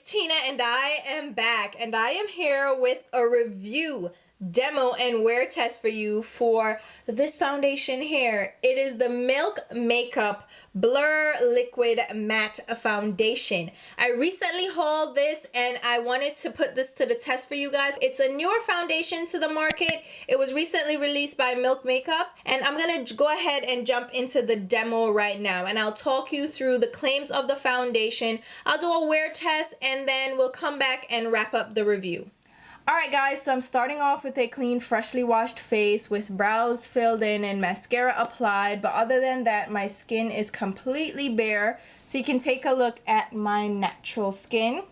Tina and I am back, and I am here with a review, demo, and wear test for you for this foundation here. It is the Milk Makeup Blur Liquid Matte Foundation. I recently hauled this and I wanted to put this to the test for you guys. It's a newer foundation to the market. It was recently released by Milk Makeup, and I'm gonna go ahead and jump into the demo right now, and I'll talk you through the claims of the foundation. I'll do a wear test and then we'll come back and wrap up the review. Alright guys, so I'm starting off with a clean, freshly washed face with brows filled in and mascara applied, but other than that my skin is completely bare, so you can take a look at my natural skin.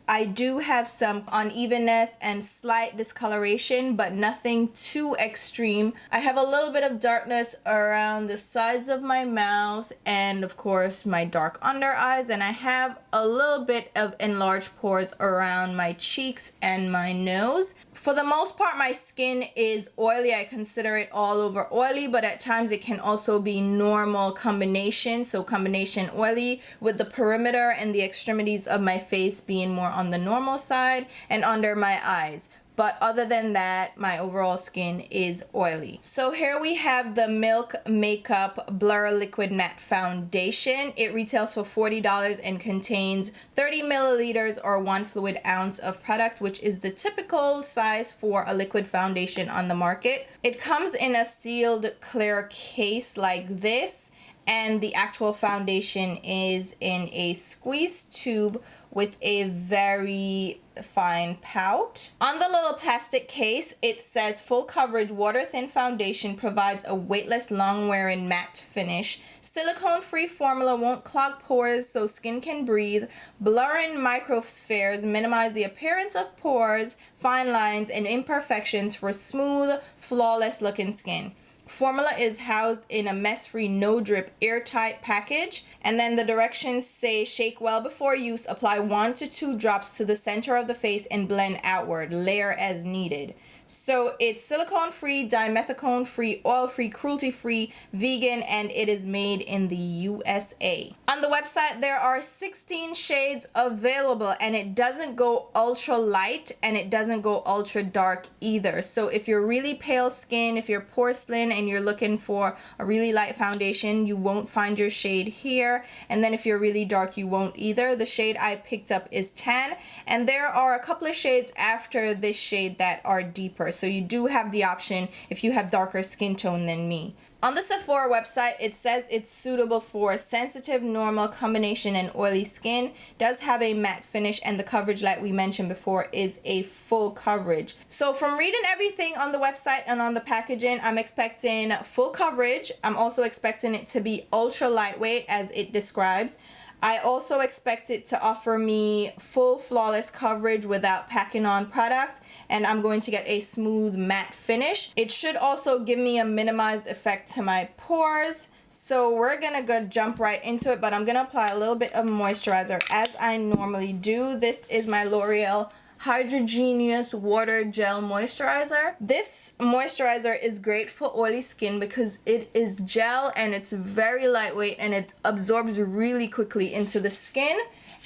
I do have some unevenness and slight discoloration, but nothing too extreme. I have a little bit of darkness around the sides of my mouth and of course my dark under eyes, and I have a little bit of enlarged pores around my cheeks and my nose. For the most part my skin is oily. I consider it all over oily, but at times it can also be normal combination, so combination oily, with the perimeter and the extremities of my face being more on the normal side and under my eyes. But other than that, my overall skin is oily. So here we have the Milk Makeup Blur Liquid Matte Foundation. It retails for $40 and contains 30 milliliters or 1 fluid ounce of product, which is the typical size for a liquid foundation on the market. It comes in a sealed clear case like this, and the actual foundation is in a squeeze tube with a very fine pout. On the little plastic case, it says full coverage water thin foundation provides a weightless long wearing matte finish. Silicone free formula won't clog pores so skin can breathe. Blurring microspheres minimize the appearance of pores, fine lines, and imperfections for smooth, flawless looking skin. Formula is housed in a mess-free, no-drip, airtight package, and then the directions say shake well before use, apply 1 to 2 drops to the center of the face and blend outward, layer as needed. So it's silicone-free, dimethicone-free, oil-free, cruelty-free, vegan, and it is made in the USA. On the website there are 16 shades available, and it doesn't go ultra light and it doesn't go ultra dark either. So if you're really pale skin, if you're porcelain and you're looking for a really light foundation, you won't find your shade here. And then if you're really dark, you won't either. The shade I picked up is tan, and there are a couple of shades after this shade that are deeper. So you do have the option if you have darker skin tone than me. On the Sephora website, it says it's suitable for sensitive, normal, combination, and oily skin. Does have a matte finish, and the coverage, like we mentioned before, is a full coverage. So from reading everything on the website and on the packaging, I'm expecting full coverage. I'm also expecting it to be ultra lightweight as it describes. I also expect it to offer me full flawless coverage without packing on product, and I'm going to get a smooth matte finish. It should also give me a minimized effect to my pores. So we're gonna go jump right into it, but I'm gonna apply a little bit of moisturizer as I normally do. This is my L'Oreal Hygienic Water Gel Moisturizer. This moisturizer is great for oily skin because it is gel and it's very lightweight and it absorbs really quickly into the skin.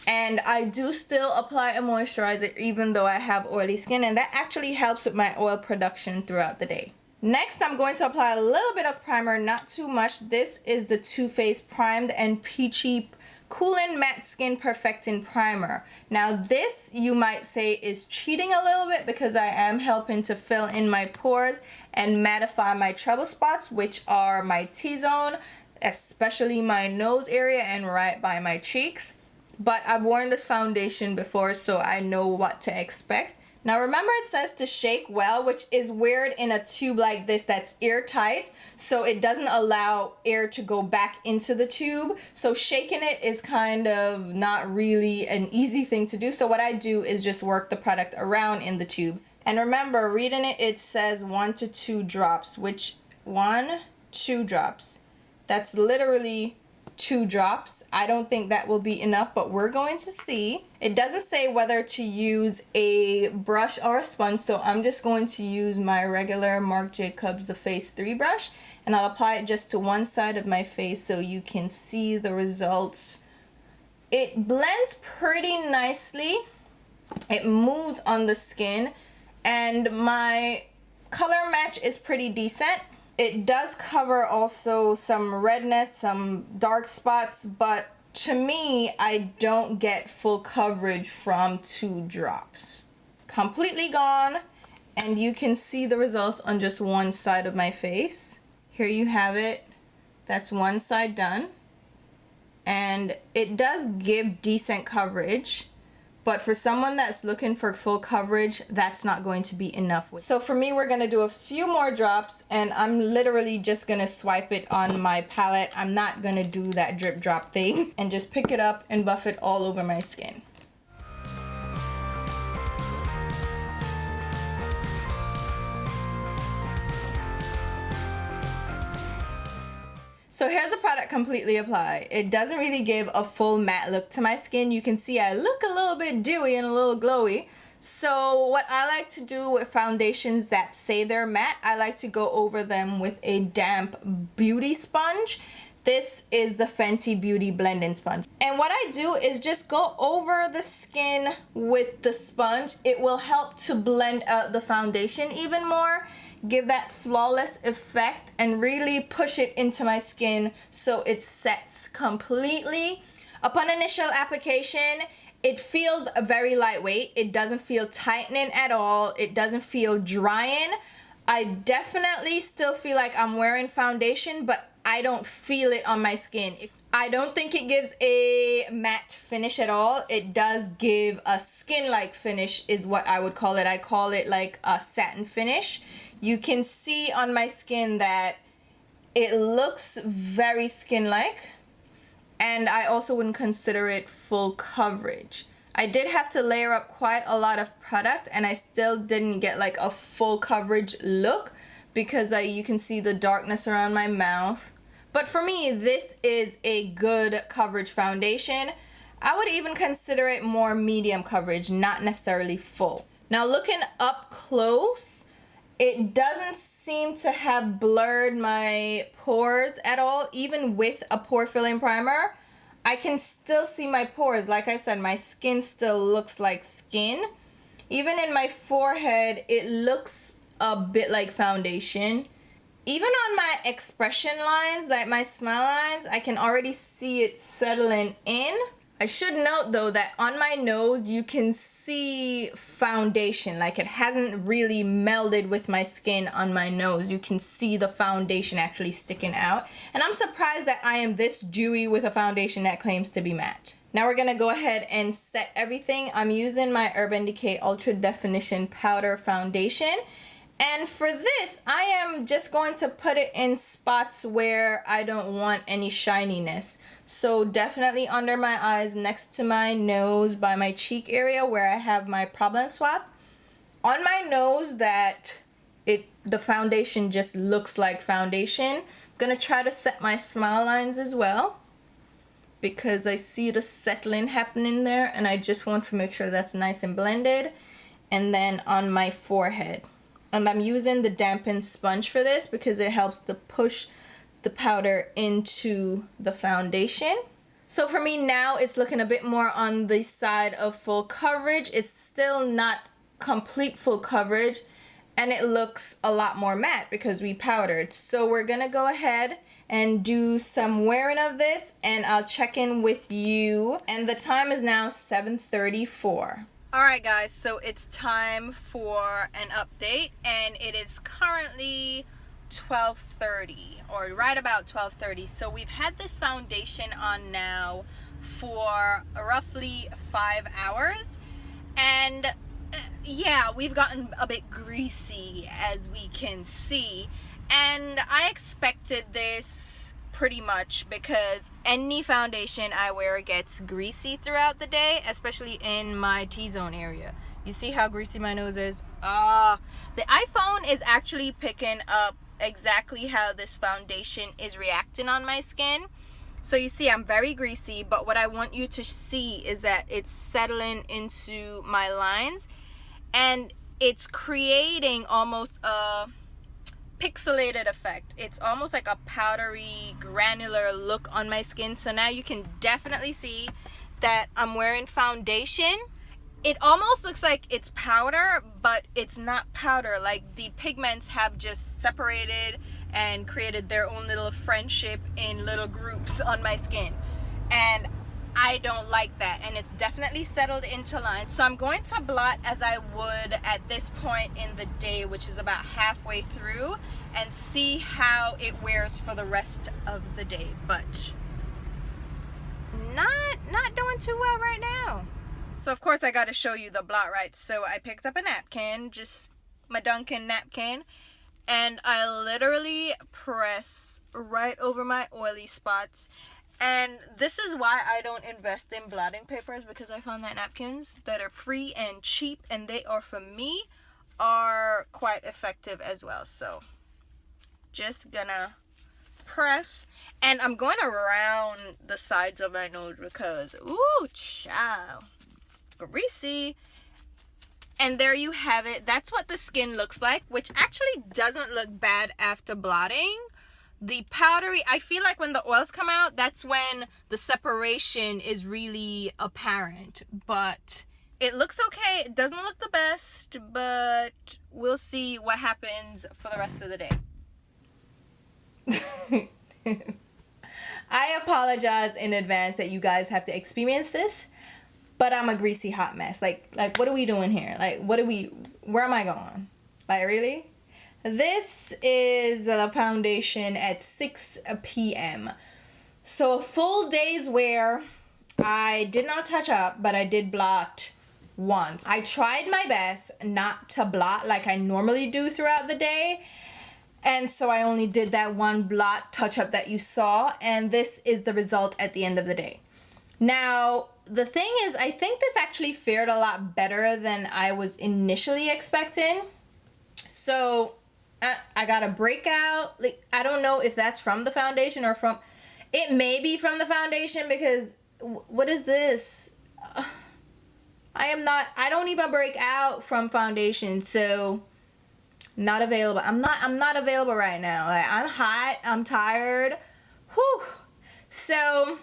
And I do still apply a moisturizer even though I have oily skin, and that actually helps with my oil production throughout the day. Next, I'm going to apply a little bit of primer, not too much. This is the Too Faced Primed and Peachy Cooling Matte Skin Perfecting Primer. Now this, you might say, is cheating a little bit because I am helping to fill in my pores and mattify my trouble spots, which are my T-zone, especially my nose area and right by my cheeks. But I've worn this foundation before, so I know what to expect. Now remember, it says to shake well, which is weird in a tube like this that's airtight, so it doesn't allow air to go back into the tube. So shaking it is kind of not really an easy thing to do. So what I do is just work the product around in the tube. And remember, reading it, it says 1 to 2 drops, which 1, 2 drops. That's literally 2 drops. I don't think that will be enough, but we're going to see. It doesn't say whether to use a brush or a sponge, so I'm just going to use my regular Marc Jacobs The Face 3 brush, and I'll apply it just to one side of my face so you can see the results It blends pretty nicely. It moves on the skin, and my color match is pretty decent. It does cover also some redness, some dark spots, but to me, I don't get full coverage from 2 drops. Completely gone, and you can see the results on just one side of my face. Here you have it. That's one side done. And it does give decent coverage, but for someone that's looking for full coverage, that's not going to be enough. So for me, we're gonna do a few more drops, and I'm literally just gonna swipe it on my palette. I'm not gonna do that drip drop thing, and just pick it up and buff it all over my skin. So here's the product completely applied. It doesn't really give a full matte look to my skin. You can see I look a little bit dewy and a little glowy. So what I like to do with foundations that say they're matte, I like to go over them with a damp beauty sponge. This is the Fenty Beauty blending sponge. And what I do is just go over the skin with the sponge. It will help to blend out the foundation even more, give that flawless effect, and really push it into my skin so it sets completely. Upon initial application, it feels very lightweight. It doesn't feel tightening at all. It doesn't feel drying. I definitely still feel like I'm wearing foundation, but I don't feel it on my skin. I don't think it gives a matte finish at all. It does give a skin-like finish is what I would call it. I call it like a satin finish. You can see on my skin that it looks very skin-like, and I also wouldn't consider it full coverage. I did have to layer up quite a lot of product, and I still didn't get like a full coverage look because you can see the darkness around my mouth. But for me, this is a good coverage foundation. I would even consider it more medium coverage, not necessarily full. Now looking up close, it doesn't seem to have blurred my pores at all. Even with a pore filling primer, I can still see my pores. Like I said, my skin still looks like skin. Even in my forehead, it looks a bit like foundation. Even on my expression lines, like my smile lines, I can already see it settling in. I should note though that on my nose you can see foundation, like it hasn't really melded with my skin on my nose. You can see the foundation actually sticking out, and I'm surprised that I am this dewy with a foundation that claims to be matte. Now we're gonna go ahead and set everything. I'm using my Urban Decay Ultra Definition Powder Foundation. And for this, I am just going to put it in spots where I don't want any shininess. So definitely under my eyes, next to my nose, by my cheek area where I have my problem spots. On my nose that the foundation just looks like foundation. I'm gonna try to set my smile lines as well, because I see the settling happening there, and I just want to make sure that's nice and blended. And then on my forehead. And I'm using the dampened sponge for this because it helps to push the powder into the foundation. So for me now, it's looking a bit more on the side of full coverage. It's still not complete full coverage, and it looks a lot more matte because we powdered. So we're gonna go ahead and do some wearing of this, and I'll check in with you. And the time is now 7:34. Alright guys, so it's time for an update, and it is currently 12:30, or right about 12:30. So we've had this foundation on now for roughly 5 hours, and yeah, we've gotten a bit greasy, as we can see, and I expected this pretty much because any foundation I wear gets greasy throughout the day, especially in my T-zone area. You see how greasy my nose is? The iPhone is actually picking up exactly how this foundation is reacting on my skin. So you see I'm very greasy, but what I want you to see is that it's settling into my lines, and it's creating almost a pixelated effect. It's almost like a powdery granular look on my skin. So now you can definitely see that I'm wearing foundation, it almost looks like it's powder, but it's not powder. Like the pigments have just separated and created their own little friendship in little groups on my skin. And I don't like that, and it's definitely settled into lines. So I'm going to blot as I would at this point in the day, which is about halfway through, and see how it wears for the rest of the day. But not doing too well right now. So of course I got to show you the blot, right? So I picked up a napkin, just my Dunkin' napkin, and I literally press right over my oily spots. And this is why I don't invest in blotting papers, because I found that napkins that are free and cheap, and they are, for me, are quite effective as well. So just gonna press, and I'm going around the sides of my nose because, ooh, child, greasy. And there you have it. That's what the skin looks like, which actually doesn't look bad after blotting. The powdery, I feel like when the oils come out, that's when the separation is really apparent. But it looks okay. It doesn't look the best, but we'll see what happens for the rest of the day. I apologize in advance that you guys have to experience this, but I'm a greasy hot mess. Like what are we doing here? Like, where am I going? Like, really? This is the foundation at 6 p.m. So a full day's wear. I did not touch up, but I did blot once. I tried my best not to blot like I normally do throughout the day. And so I only did that one blot touch up that you saw. And this is the result at the end of the day. Now, the thing is, I think this actually fared a lot better than I was initially expecting. So I got a breakout. Like, I don't know if that's from the foundation or from, it may be from the foundation, because what is this? I don't even break out from foundation. So not available. I'm not available right now. Like, I'm hot, I'm tired. Whew. So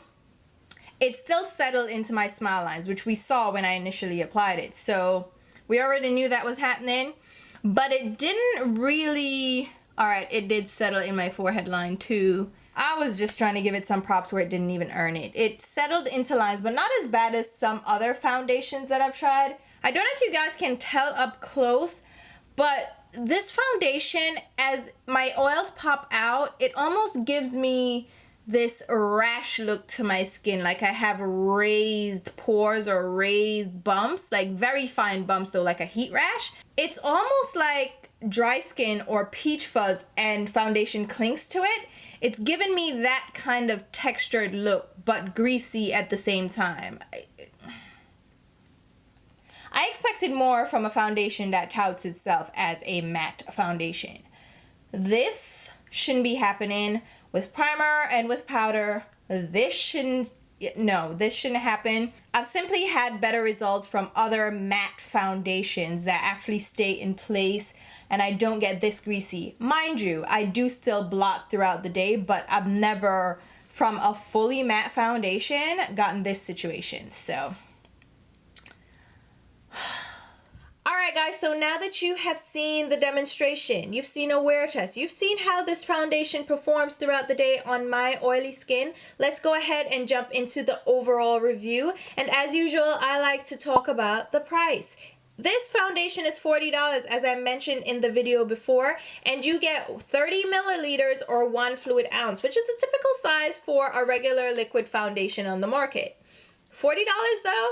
it still settled into my smile lines, which we saw when I initially applied it. So we already knew that was happening. But it didn't really, alright, it did settle in my forehead line too. I was just trying to give it some props where it didn't even earn it. It settled into lines, but not as bad as some other foundations that I've tried. I don't know if you guys can tell up close, but this foundation, as my oils pop out, it almost gives me this rash look to my skin, like I have raised pores or raised bumps, like very fine bumps though, like a heat rash. It's almost like dry skin or peach fuzz and foundation clings to it. It's given me that kind of textured look, but greasy at the same time. I expected more from a foundation that touts itself as a matte foundation. This shouldn't be happening with primer and with powder. This shouldn't happen. I've simply had better results from other matte foundations that actually stay in place and I don't get this greasy. Mind you, I do still blot throughout the day, but I've never, from a fully matte foundation, gotten this situation. So alright guys, so now that you have seen the demonstration, you've seen a wear test, you've seen how this foundation performs throughout the day on my oily skin, let's go ahead and jump into the overall review. And as usual, I like to talk about the price. This foundation is $40, as I mentioned in the video before, and you get 30 milliliters or 1 fluid ounce, which is a typical size for a regular liquid foundation on the market. $40 though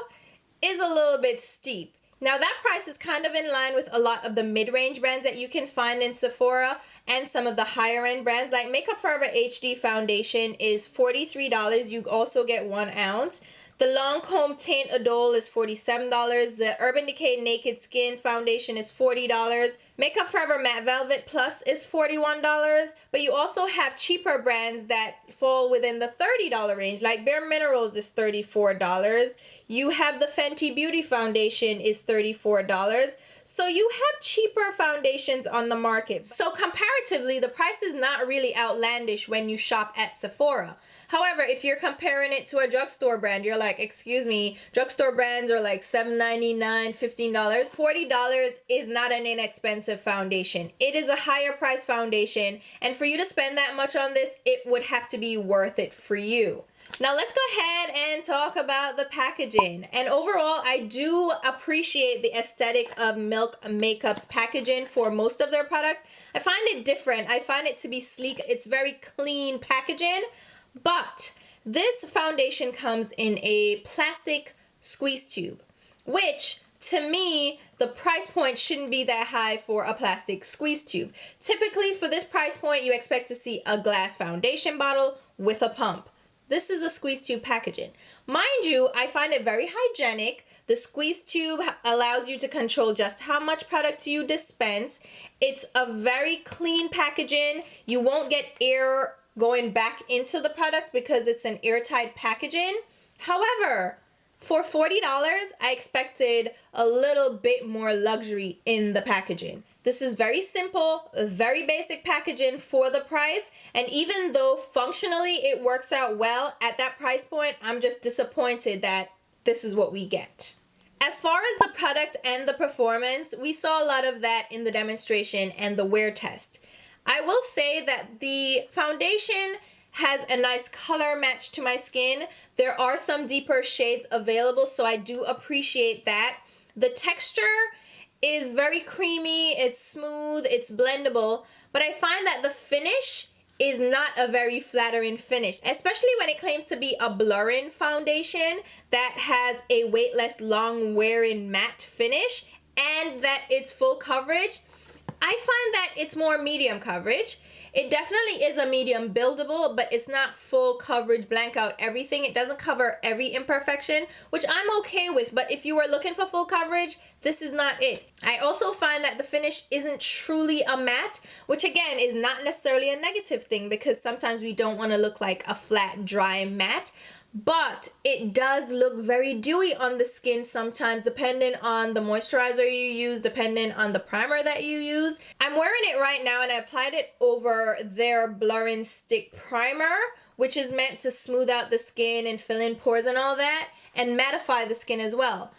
is a little bit steep. Now that price is kind of in line with a lot of the mid-range brands that you can find in Sephora and some of the higher end brands. Like Makeup Forever HD foundation is $43. You also get 1 ounce. The Lancome Teint Idole is $47. The Urban Decay Naked Skin foundation is $40. Makeup Forever Matte Velvet Plus is $41, but you also have cheaper brands that fall within the $30 range, like Bare Minerals is $34. You have the Fenty Beauty Foundation is $34. So you have cheaper foundations on the market. So comparatively, the price is not really outlandish when you shop at Sephora. However, if you're comparing it to a drugstore brand, you're like, excuse me, drugstore brands are like $7.99, $15. $40 is not an inexpensive foundation. It is a higher price foundation, and for you to spend that much on this, it would have to be worth it for you. Now let's go ahead and talk about the packaging. And overall, I do appreciate the aesthetic of Milk Makeup's packaging for most of their products. I find it different. I find it to be sleek. It's very clean packaging. But this foundation comes in a plastic squeeze tube, which to me, the price point shouldn't be that high for a plastic squeeze tube. Typically for this price point, you expect to see a glass foundation bottle with a pump. This is a squeeze tube packaging. Mind you, I find it very hygienic. The squeeze tube allows you to control just how much product you dispense. It's a very clean packaging. You won't get air going back into the product because it's an airtight packaging. However, for $40, I expected a little bit more luxury in the packaging. This is very simple, very basic packaging for the price. And even though functionally it works out well at that price point, I'm just disappointed that this is what we get. As far as the product and the performance, we saw a lot of that in the demonstration and the wear test. I will say that the foundation has a nice color match to my skin. There are some deeper shades available, so I do appreciate that. The texture is very creamy, it's smooth, it's blendable, but I find that the finish is not a very flattering finish, especially when it claims to be a blurring foundation that has a weightless, long wearing matte finish and that it's full coverage. I find that it's more medium coverage. It definitely is a medium buildable, but it's not full coverage, blank out everything. It doesn't cover every imperfection, which I'm okay with, but if you were looking for full coverage, this is not it. I also find that the finish isn't truly a matte, which again is not necessarily a negative thing because sometimes we don't want to look like a flat, dry matte. But it does look very dewy on the skin sometimes, depending on the moisturizer you use, depending on the primer that you use. I'm wearing it right now and I applied it over their blurring stick primer, which is meant to smooth out the skin and fill in pores and all that, and mattify the skin as well.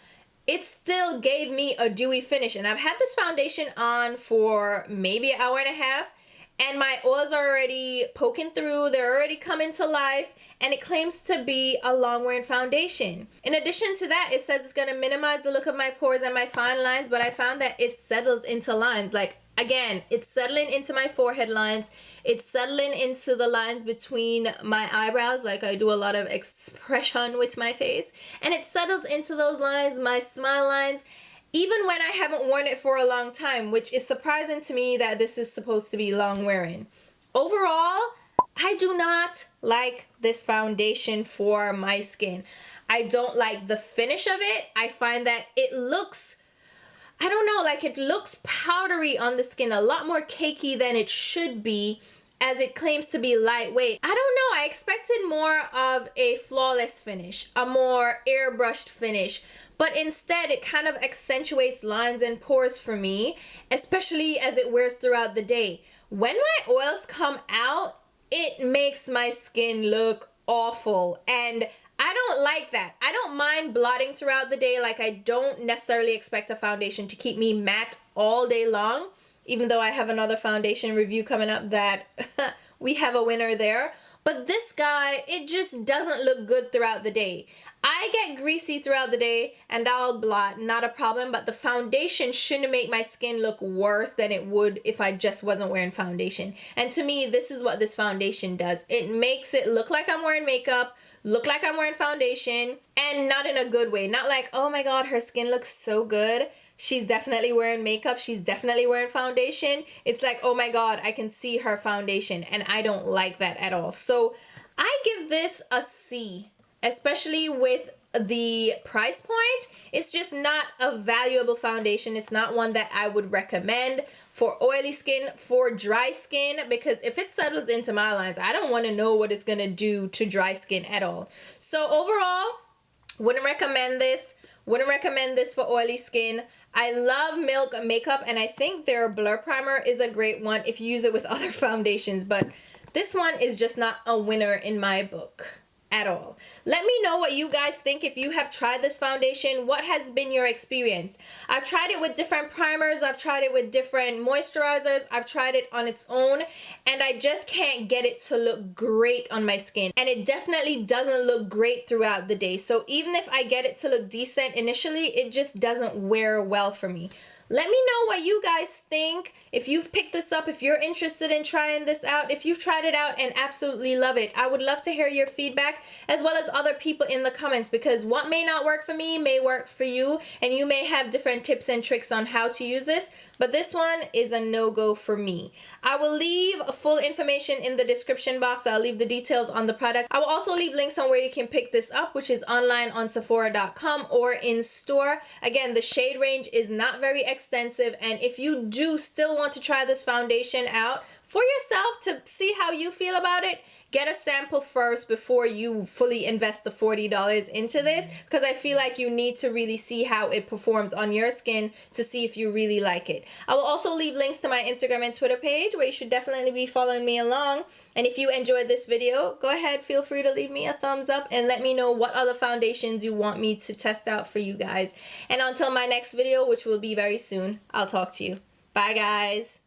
It still gave me a dewy finish, and I've had this foundation on for maybe an hour and a half, and my oils are already poking through, they're already coming to life, and it claims to be a long wearing foundation. In addition to that, it says it's going to minimize the look of my pores and my fine lines, but I found that it settles into lines. Like, again, it's settling into my forehead lines, it's settling into the lines between my eyebrows, like I do a lot of expression with my face, and it settles into those lines, my smile lines, even when I haven't worn it for a long time, which is surprising to me that this is supposed to be long wearing. Overall, I do not like this foundation for my skin. I don't like the finish of it. I find that it looks, I don't know, like it looks powdery on the skin, a lot more cakey than it should be, as it claims to be lightweight. I don't know, I expected more of a flawless finish, a more airbrushed finish, but instead it kind of accentuates lines and pores for me, especially as it wears throughout the day. When my oils come out, it makes my skin look awful, and I don't like that. I don't mind blotting throughout the day. Like, I don't necessarily expect a foundation to keep me matte all day long, even though I have another foundation review coming up that we have a winner there. But this guy, it just doesn't look good throughout the day. I get greasy throughout the day and I'll blot, not a problem, but the foundation shouldn't make my skin look worse than it would if I just wasn't wearing foundation. And to me, this is what this foundation does. It makes it look like I'm wearing makeup, look like I'm wearing foundation, and not in a good way. Not like, oh my God, her skin looks so good. She's definitely wearing makeup. She's definitely wearing foundation. It's like, oh my God, I can see her foundation, and I don't like that at all. So I give this a C, especially with the price point, it's just not a valuable foundation. It's not one that I would recommend for oily skin, for dry skin, because if it settles into my lines, I don't want to know what it's going to do to dry skin at all. So overall, wouldn't recommend this. Wouldn't recommend this for oily skin. I love Milk makeup, and I think their blur primer is a great one if you use it with other foundations, but this one is just not a winner in my book at all. Let me know what you guys think if you have tried this foundation. What has been your experience? I've tried it with different primers. I've tried it with different moisturizers. I've tried it on its own, and I just can't get it to look great on my skin. And it definitely doesn't look great throughout the day. So even if I get it to look decent initially, it just doesn't wear well for me. Let me know what you guys think. If you've picked this up, if you're interested in trying this out, if you've tried it out and absolutely love it, I would love to hear your feedback as well as other people in the comments, because what may not work for me may work for you, and you may have different tips and tricks on how to use this, but this one is a no-go for me. I will leave full information in the description box. I'll leave the details on the product. I will also leave links on where you can pick this up, which is online on Sephora.com or in store. Again, the shade range is not very extensive, and if you do still want to try this foundation out for yourself to see how you feel about it, get a sample first before you fully invest the $40 into this, because I feel like you need to really see how it performs on your skin to see if you really like it. I will also leave links to my Instagram and Twitter page where you should definitely be following me along. And if you enjoyed this video, go ahead, feel free to leave me a thumbs up and let me know what other foundations you want me to test out for you guys. And until my next video, which will be very soon, I'll talk to you. Bye guys.